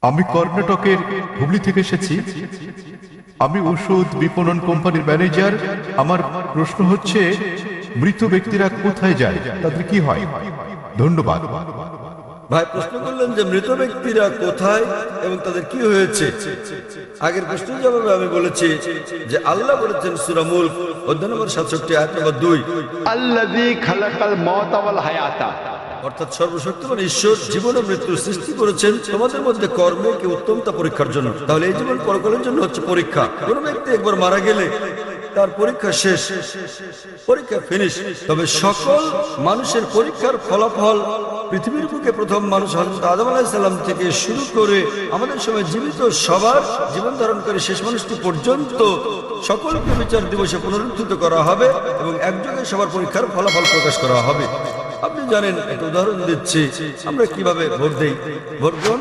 আমি কর্ণাটকের হুগলি থেকে এসেছি। আমি ওষুধ বিপণন কোম্পানির ম্যানেজার। আমার প্রশ্ন হচ্ছে, মৃত ব্যক্তিরা কোথায় যায়, তাদের কি হয়? ধন্যবাদ। ভাই প্রশ্ন করলেন যে মৃত ব্যক্তিরা কোথায় এবং তাদের কি হয়েছে। আগের প্রশ্নের জবাবে আমি বলেছি যে আল্লাহ বলেছেন সূরা মুলক অধ্যায় নম্বর 67 আয়াত নম্বর 2, আল্লাযী খালাকাল মাউতা ওয়াল হায়াতা, অর্থাৎ সর্বশক্তিমান ঈশ্বর জীবন ও মৃত্যু সৃষ্টি করেছেন তোমাদের মধ্যে কর্মে কি উত্তম তা পরীক্ষার জন্য। তাহলে এই জীবন পরকালের জন্য হচ্ছে পরীক্ষা। কোন ব্যক্তি একবার মারা গেলে তার পরীক্ষা শেষ, পরীক্ষা ফিনিশ। তবে সকল মানুষের পরীক্ষার ফলাফল পৃথিবীর বুকে প্রথম মানুষ হযরত আদম আলাইহিস সালাম থেকে শুরু করে আমাদের সময় জীবিত সবার জীবন ধারণকারী শেষ মানুষটি পর্যন্ত সকলকে বিচার দিবসে পুনরুত্থিত করা হবে এবং একযোগে সবার পরীক্ষার ফলাফল প্রকাশ করা হবে। আপনি জানেন, একটা উদাহরণ দিচ্ছি, আমরা কিভাবে ভোট দেই। ভোট গ্রহণ